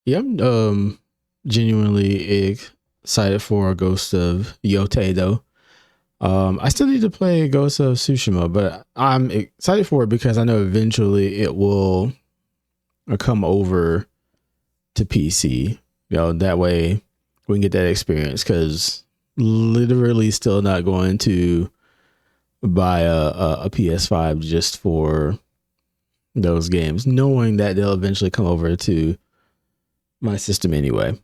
Yeah, I'm genuinely excited for Ghost of Yote though. I still need to play Ghost of Tsushima, but I'm excited for it because I know eventually it will come over to PC. You know, that way we can get that experience, because literally still not going to buy a PS5 just for those games, knowing that they'll eventually come over to my system anyway.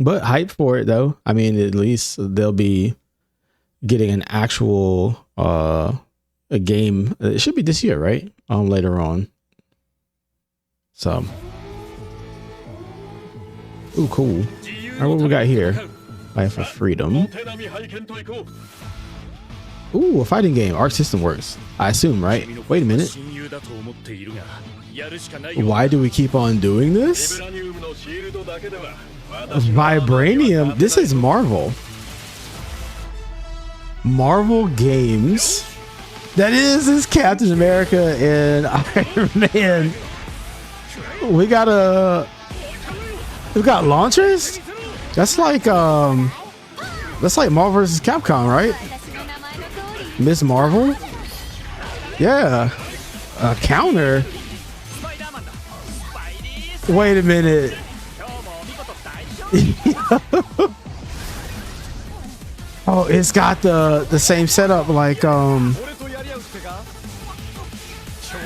But hype for it though. I mean, at least they'll be getting an actual a game. It should be this year, right? Later on. So, ooh, cool. All right, what we got here? Fight for Freedom. Ooh, a fighting game. Arc System Works, I assume, right? Wait a minute. Why do we keep on doing this? Vibranium. This is Marvel. Marvel Games. That is Captain America and Iron Man. We got launchers. That's like Marvel vs. Capcom, right? Miss Marvel. Yeah, a counter. Wait a minute. Oh, it's got the same setup like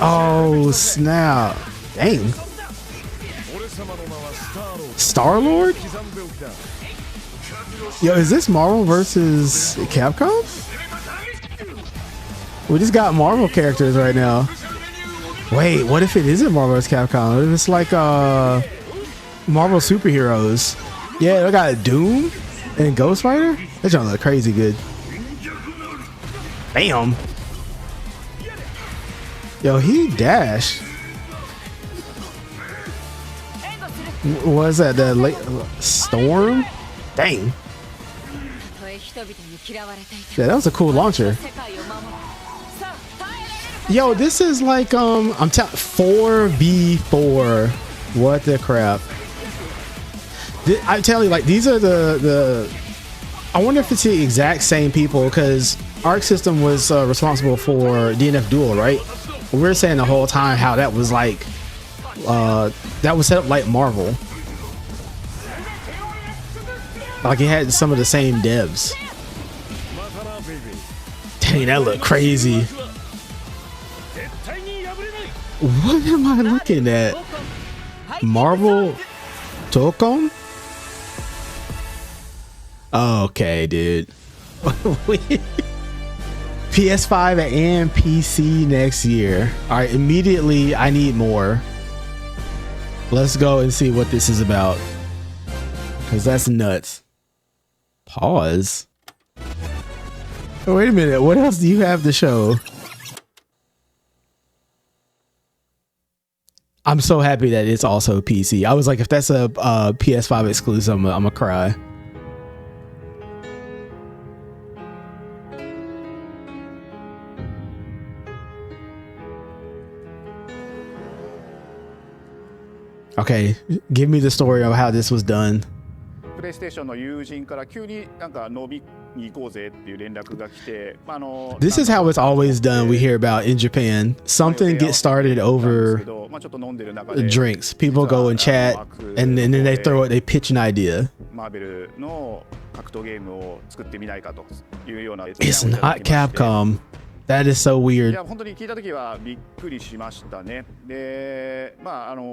oh snap. Dang. Star-Lord? Yo, is this Marvel versus Capcom? We just got Marvel characters right now. Wait, what if it isn't Marvel vs. Capcom? What if it's like Marvel superheroes? Yeah, we got Doom and Ghost Rider. That joint look crazy good. Bam. Yo, he dashed. Was that the late storm? Dang. Yeah, that was a cool launcher. Yo, this is like I'm telling 4v4. What the crap? I tell you, like, these are the I wonder if it's the exact same people, because Arc System was responsible for DNF Duel, right? We were saying the whole time how that was like that was set up like Marvel. Like it had some of the same devs. Dang, that looked crazy. What am I looking at? MARVEL Tōkon? Okay, dude. PS5 and PC next year. All right, immediately I need more. Let's go and see what this is about, because that's nuts. Pause. Oh, wait a minute. What else do you have to show? I'm so happy that it's also PC. I was like, if that's a PS5 exclusive, I'm gonna cry. Okay, give me the story of how this was done. This is how it's always done. We hear about in Japan, something gets started over drinks. People go and chat, and then they throw it. They pitch an idea. It's not Capcom. That is so weird. 本当に聞いた時はびっくりしましたね。で、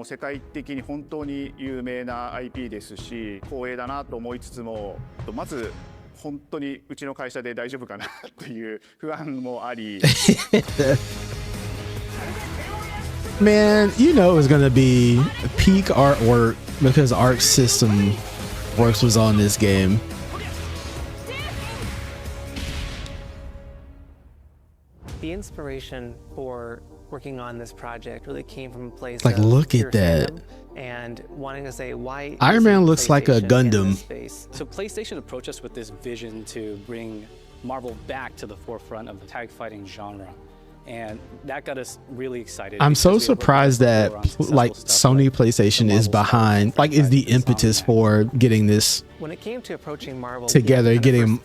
世界的に本当に有名な IP ですし、光栄だなと思いつつも、まず本当にうちの会社で大丈夫かなという不安もあり。Man, you know it was gonna be peak artwork because Arc System Works was on this game. The inspiration for working on this project really came from a place like, look at that, and wanting to say why Iron Man looks like a Gundam. So PlayStation approached us with this vision to bring Marvel back to the forefront of the tag fighting genre, and that got us really excited. I'm so surprised that like Sony PlayStation is behind, like is the impetus for getting this when it came to approaching Marvel together, getting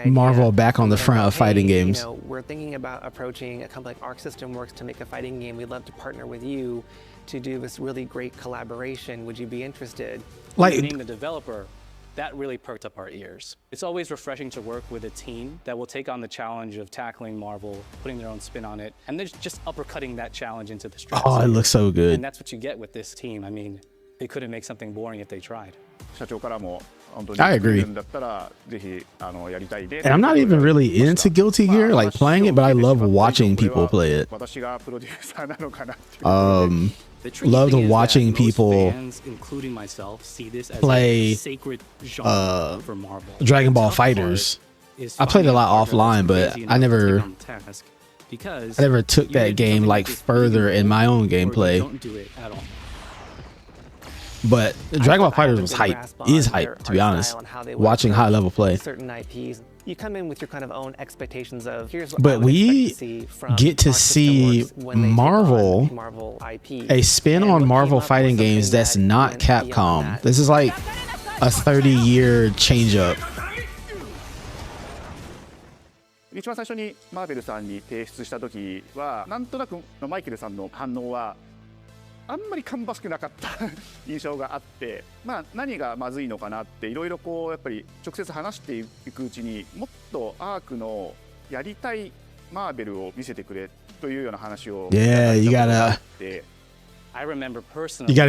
Marvel back on the front of fighting games. You know, we're thinking about approaching a company like Arc System Works to make a fighting game. We'd love to partner with you to do this really great collaboration. Would you be interested? Like being the developer, that really perked up our ears. It's always refreshing to work with a team that will take on the challenge of tackling Marvel, putting their own spin on it, and they're just uppercutting that challenge into the stratosphere. Oh, it looks so good. And that's what you get with this team. I mean, they couldn't make something boring if they tried. I agree. And I'm not even really into Guilty Gear, like playing it, but I love watching people play it. Loved watching people fans, including myself, see this as play a sacred genre for Marvel. Dragon Ball Fighters. I played a lot offline, but I never took that game like further in my own gameplay. Don't do it at all. But Dragon Ball Fighters was hype, is hype, to be honest. Watching high level play. Certain IPs, you come in with your kind of own expectations of here's what but we get to see Marvel, a spin on Marvel fighting games that's not Capcom. This is like a 30-year change up. 一番最初にマーベルさんに提出した時はなんとなくマイケルさんの反応はあんまり芳しくなかった印象があって、まあ何がまずいのかなっていろいろこうやっぱり直接話していくうちにもっとアークのやりたいマーベルを見せてくれというような話を Yeah, you gotta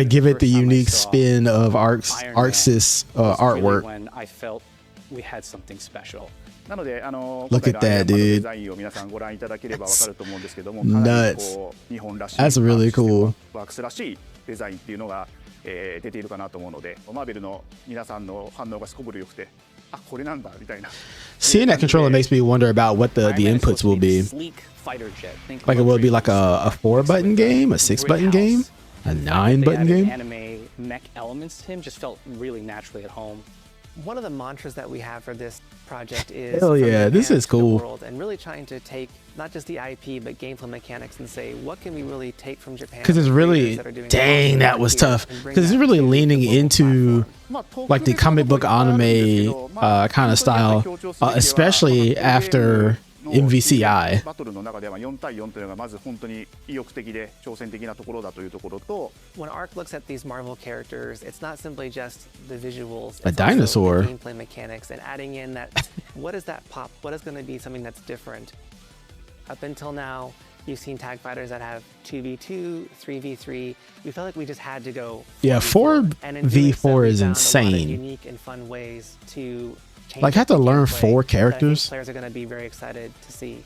give it the unique spin of Arxis artwork. When I felt we had something special. なのでLook at that, dude. デザインを皆さんご覧いただければわかると思うんですけども、 Nuts. 日本らしい That's really cool. ワークスらしいデザインっていうのが、出ているかなと思うので、マーベルの皆さんの反応がすこぶる良くて、あ、これなんだみたいな。Seeing that controller makes me wonder about what the inputs will be. Like it will be like a 4-button game, a 6-button game, a 9-button game. Anime mech elements to him just felt really naturally at home. One of the mantras that we have for this project is hell yeah, this is cool. World, and really trying to take not just the IP but gameplay mechanics and say what can we really take from Japan? Because it's really, dang, that was tough. Because it's really leaning into like the comic book anime kind of style, especially after MVCI. バトルの中では4対4というのがまず本当に意欲的で挑戦的なところだというところと When Arc looks at these Marvel characters, it's not simply just the visuals, a dinosaur, the gameplay mechanics, and adding in that what is that pop? What is going to be something that's different? Up until now, you've seen tag fighters that have 2v2, 3v3. We felt like we just had to go 4v4 is insane. Unique and fun ways to like have to learn 4 characters. Players are going to be very excited to see.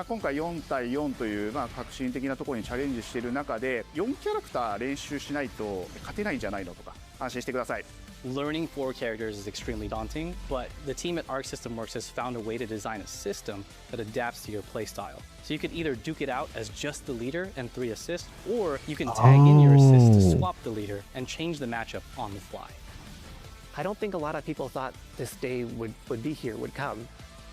今回4対4という革新的なところにチャレンジしている中で4キャラクター練習しないと勝てないんじゃないのとか安心してください。 Learning 4 characters is extremely daunting, but the team at Arc System Works has found a way to design a system that adapts to your playstyle. So you could either duke it out as just the leader and 3 assists, or you can tag in your assists to swap the leader and change the matchup on the fly. I don't think a lot of people thought this day would be here, would come.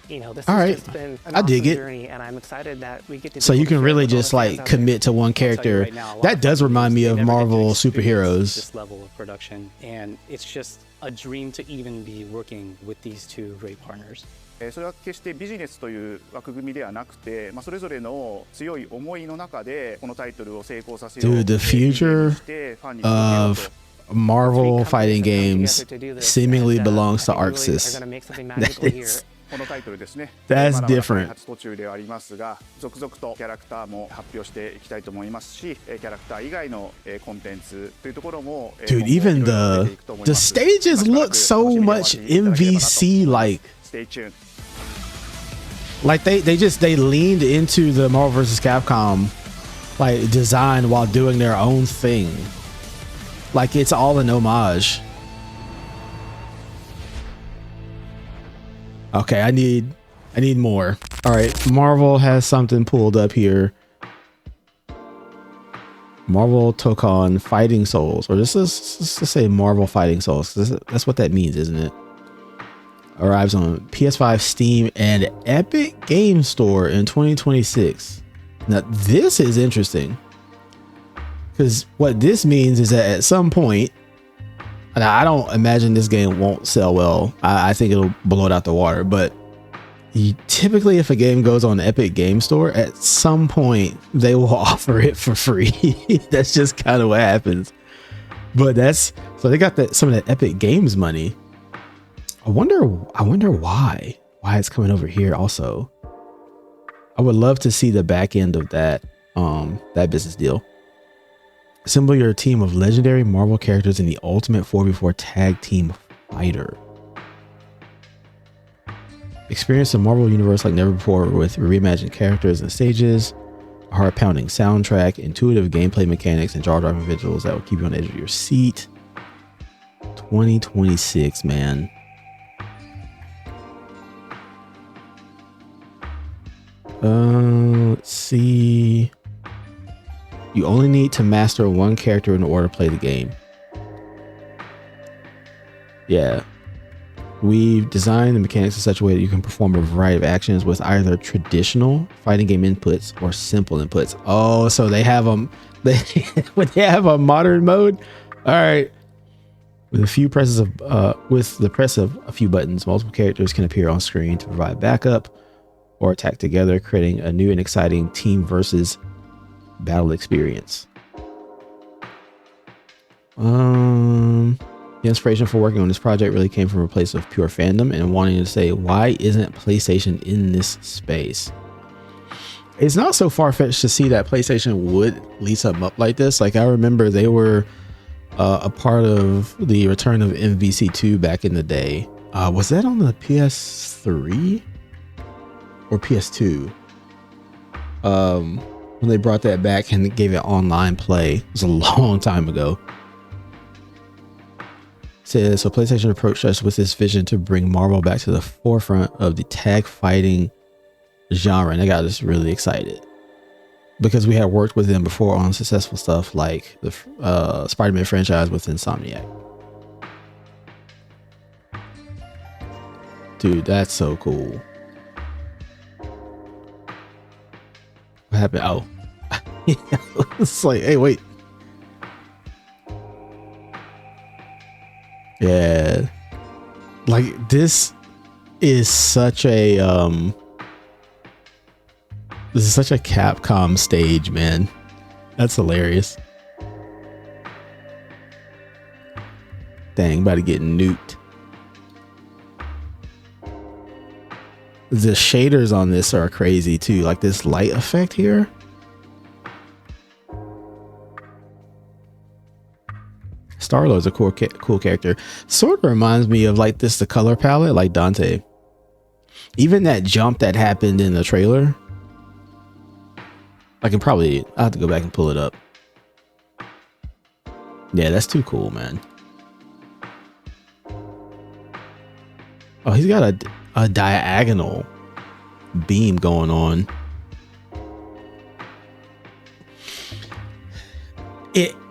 You know, this All has right. just been an I dig awesome it. journey, and I'm excited that we get to. So you can really just like commit to one character. That does remind me of Marvel superheroes. This level of production, and it's just a dream to even be working with these 2 great partners. それは決してビジネスという枠組みではなくて、それぞれの強い思いの中でこのタイトルを成功させよう Dude, the future of Marvel fighting games seemingly belongs to Arxis. That's different. 途中ではありますが、続々とキャラクターも発表していきたいと思いますし、キャラクター以外のコンテンツというところも Dude, even the stages look so much MVC like. Stay tuned. Like they leaned into the Marvel vs. Capcom like design while doing their own thing. Like it's all an homage. Okay, I need more. All right, Marvel has something pulled up here. Marvel Tōkon Fighting Souls, or let's say Marvel Fighting Souls. That's what that means, isn't it? Arrives on PS5, Steam, and Epic Game Store in 2026. Now this is interesting, because what this means is that at some point, and I don't imagine this game won't sell well. I think it'll blow it out the water, but typically if a game goes on the Epic Game Store, at some point they will offer it for free. That's just kind of what happens. But that's, so they got some of that Epic Games money. I wonder why it's coming over here also. I would love to see the back end of that business deal. Assemble your team of legendary Marvel characters in the ultimate 4v4 tag team fighter. Experience the Marvel universe like never before with reimagined characters and stages, a heart-pounding soundtrack, intuitive gameplay mechanics, and jaw-dropping visuals that will keep you on the edge of your seat. 2026, man. Let's see. You only need to master one character in order to play the game. Yeah. We've designed the mechanics in such a way that you can perform a variety of actions with either traditional fighting game inputs or simple inputs. Oh, so they have them. They have a modern mode. All right. With the press of a few buttons, multiple characters can appear on screen to provide backup or attack together, creating a new and exciting team versus battle experience. The inspiration for working on this project really came from a place of pure fandom and wanting to say, why isn't PlayStation in this space? It's not so far-fetched to see that PlayStation would lease them up like this. Like, I remember they were a part of the return of MVC2 back in the day. Was that on the PS3 or PS2? When they brought that back and gave it online play. It was a long time ago. So PlayStation approached us with this vision to bring Marvel back to the forefront of the tag fighting genre, and they got us really excited because we had worked with them before on successful stuff like the Spider-Man franchise with Insomniac. Dude, that's so cool. What happened? Oh, it's like, hey, wait. Yeah, like this is such a Capcom stage, man. That's hilarious. Dang, about to get nuked. The shaders on this are crazy too, like this light effect here. Star-Lord's a cool character. Sort of reminds me of like the color palette, like Dante. Even that jump that happened in the trailer. I'll have to go back and pull it up. Yeah, that's too cool, man. Oh, he's got a diagonal beam going on.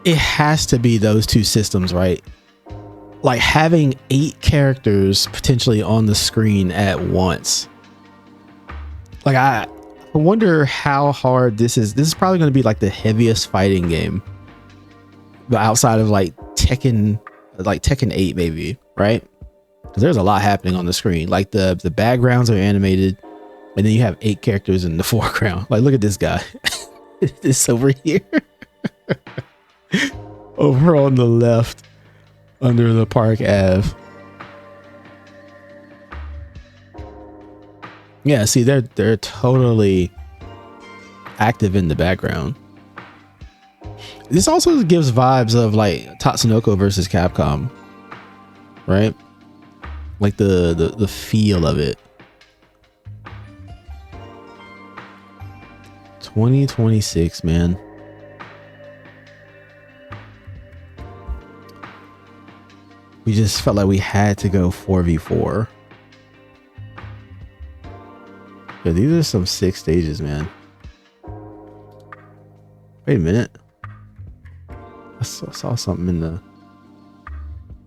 It has to be those two systems, right? Like having 8 characters potentially on the screen at once. Like I wonder how hard this is. This is probably going to be like the heaviest fighting game, but outside of like Tekken 8 maybe, right? Because there's a lot happening on the screen. Like the backgrounds are animated, and then you have 8 characters in the foreground. Like look at this guy. This over here. Over on the left under the Park Ave. Yeah, see, they're totally active in the background. This also gives vibes of like Tatsunoko versus Capcom, right? Like the feel of it. 2026, man. We just felt like we had to go 4v4. Yeah, these are some sick stages, man. Wait a minute. I saw something in the...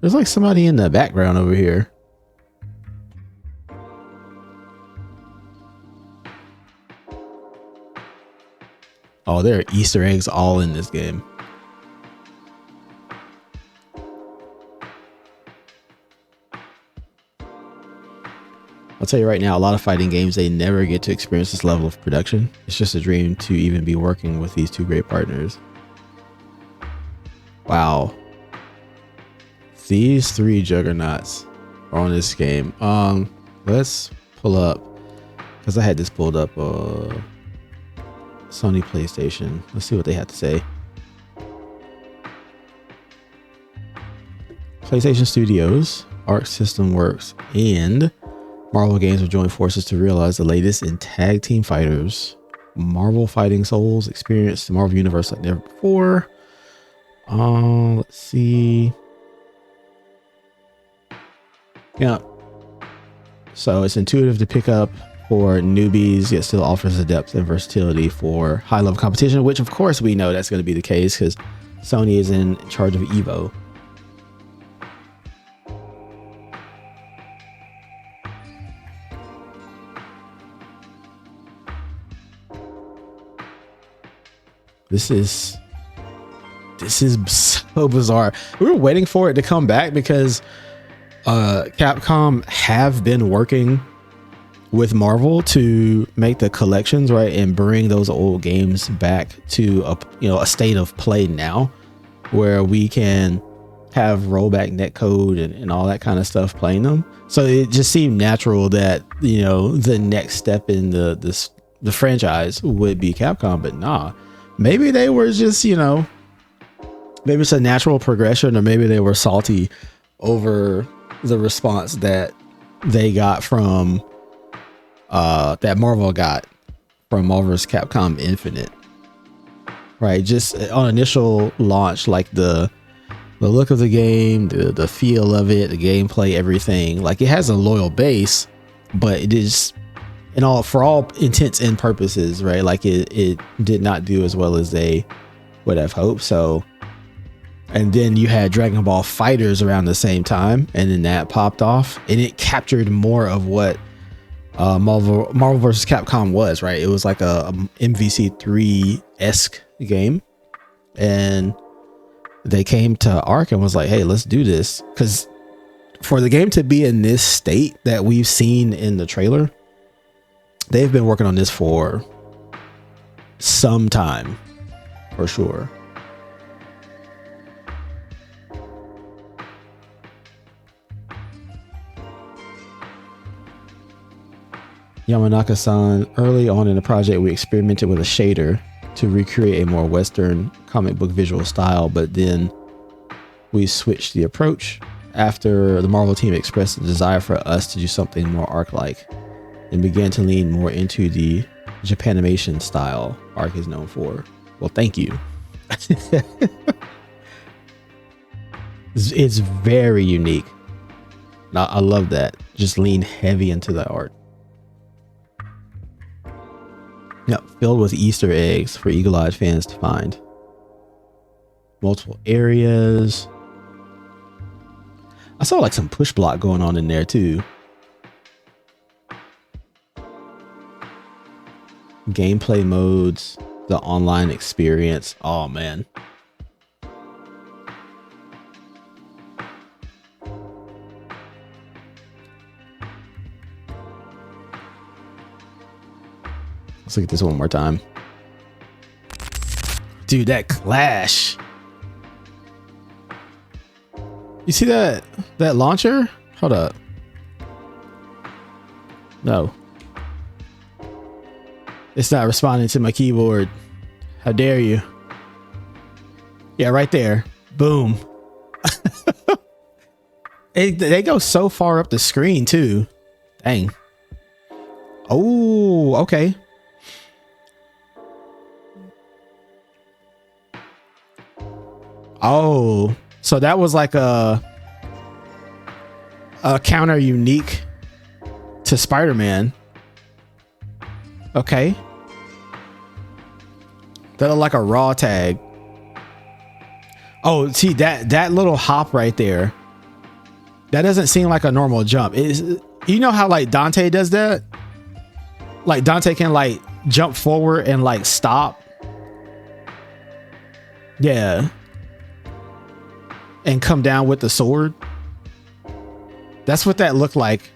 There's like somebody in the background over here. Oh, there are Easter eggs all in this game. I'll tell you right now, a lot of fighting games, they never get to experience this level of production. It's just a dream to even be working with these two great partners. Wow. These three juggernauts are on this game. Let's pull up, because I had this pulled up, Sony PlayStation. Let's see what they have to say. PlayStation Studios, Arc System Works, and Marvel Games will join forces to realize the latest in tag team fighters. Marvel Fighting Souls experience the Marvel Universe like never before. Let's see. Yeah. So it's intuitive to pick up for newbies, yet still offers the depth and versatility for high-level competition, which of course we know that's going to be the case because Sony is in charge of Evo. This is so bizarre. We were waiting for it to come back because Capcom have been working with Marvel to make the collections, right, and bring those old games back to a state of play now, where we can have rollback netcode and all that kind of stuff playing them. So it just seemed natural that the next step in the franchise would be Capcom, but nah. Maybe they were just, maybe it's a natural progression, or maybe they were salty over the response that they got from, that Marvel got from Marvel vs. Capcom Infinite, right? Just on initial launch, like the look of the game, the feel of it, the gameplay, everything. Like it has a loyal base, but it is, for all intents and purposes, right? Like it did not do as well as they would have hoped. So, and then you had Dragon Ball Fighters around the same time, and then that popped off, and it captured more of what Marvel vs. Capcom was, right? It was like a MVC3-esque game, and they came to Arc and was like, hey, let's do this. Because for the game to be in this state that we've seen in the trailer, they've been working on this for some time, for sure. Yamanaka-san, early on in the project, we experimented with a shader to recreate a more Western comic book visual style, but then we switched the approach after the Marvel team expressed the desire for us to do something more Arc-like and began to lean more into the Japanimation style Arc is known for. Well, thank you. It's very unique. I love that. Just lean heavy into the art. Yep, filled with Easter eggs for eagle-eyed fans to find. Multiple areas. I saw like some push block going on in there too. Gameplay modes, the online experience. Oh man. Let's look at this one more time. Dude, that clash. You see that launcher? Hold up. No. It's not responding to my keyboard. How dare you? Yeah, right there. Boom. They go so far up the screen too. Dang. Oh, okay. Oh, so that was like a counter unique to Spider-Man. Okay. That looked like a raw tag. Oh, see that little hop right there. That doesn't seem like a normal jump. You know how like Dante does that? Like Dante can like jump forward and like stop Yeah. And come down with the sword. That's what that looked like.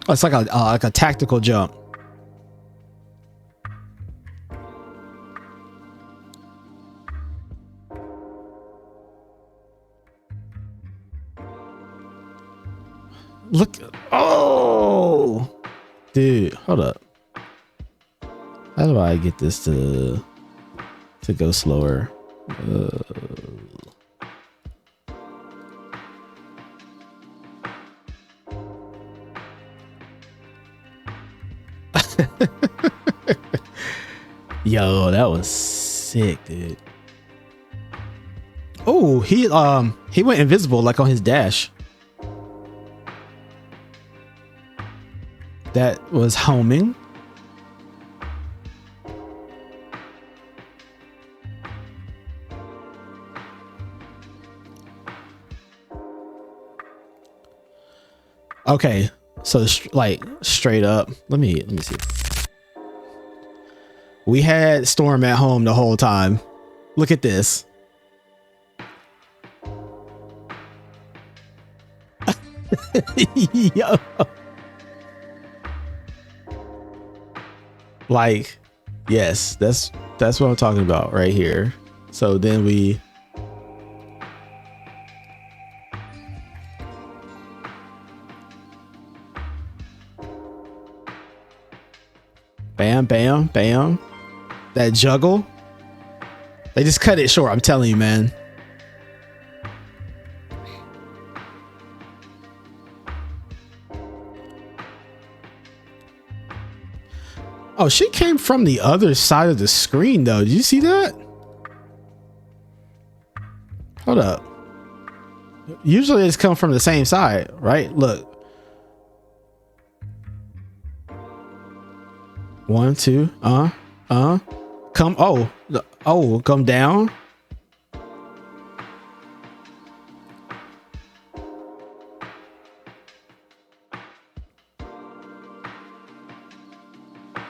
Oh, it's like a tactical jump. Look. Oh, dude, hold up. How do I get this to go slower? Yo, that was sick, dude. Oh, he went invisible like on his dash. That was homing. Okay, so like straight up, let me see. We had Storm at home the whole time. Look at this. Yo. Like, yes, that's what I'm talking about right here. So then we bam, bam, bam. That juggle. They just cut it short. I'm telling you, man. Oh, she came from the other side of the screen, though. Did you see that? Hold up. Usually it's come from the same side, right? Look. 1, 2, come. Oh, come down.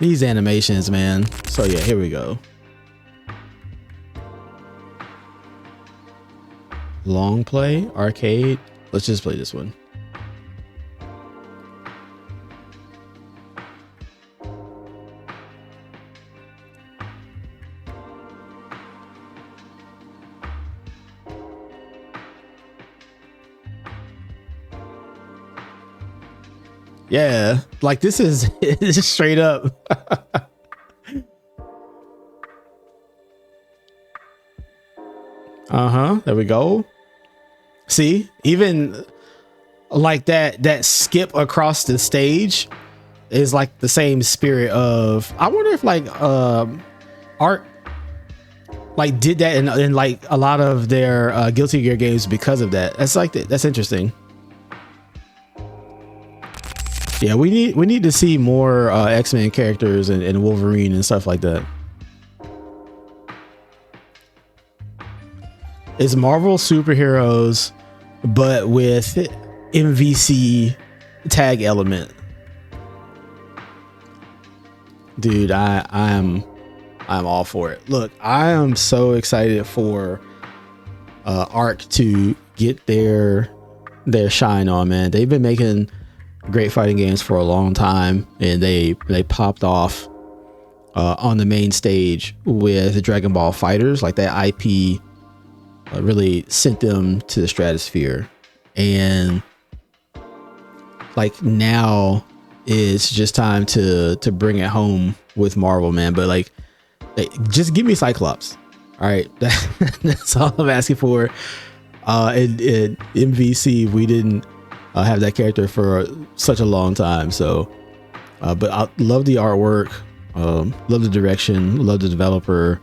These animations, man. So yeah, here we go. Long play, arcade. Let's just play this one. Yeah, like this is just straight up. There we go. See, even like that skip across the stage is like the same spirit of. I wonder if like Art like did that in like a lot of their Guilty Gear games because of that. That's interesting. Yeah, we need to see more X-Men characters and Wolverine and stuff like that. It's Marvel superheroes, but with MVC tag element. Dude, I'm all for it. Look, I am so excited for Arc to get their shine on, man. They've been making great fighting games for a long time, and they popped off on the main stage with Dragon Ball Fighters. Like that IP really sent them to the stratosphere, and like now it's just time to bring it home with Marvel, man. But like, just give me Cyclops. All right, that's all I'm asking for. In MVC, we didn't have that character for such a long time, so but I love the artwork, love the direction, love the developer.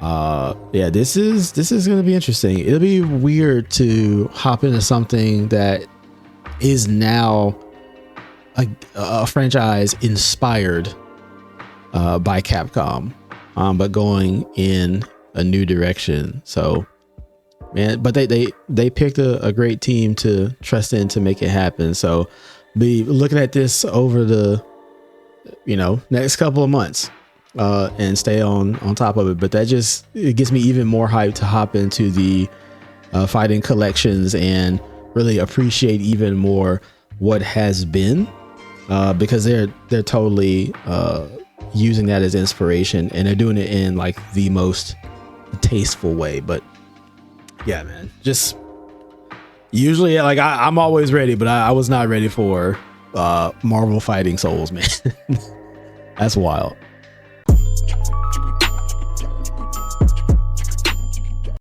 Yeah, this is gonna be interesting. It'll be weird to hop into something that is now a franchise inspired by Capcom, but going in a new direction. So man, but they picked a great team to trust in to make it happen. So be looking at this over the next couple of months. and stay on top of it. But it gets me even more hyped to hop into the fighting collections and really appreciate even more what has been, because they're totally using that as inspiration, and they're doing it in like the most tasteful way. But yeah, man, just usually like I'm always ready, but I was not ready for Marvel Fighting Souls, man. That's wild.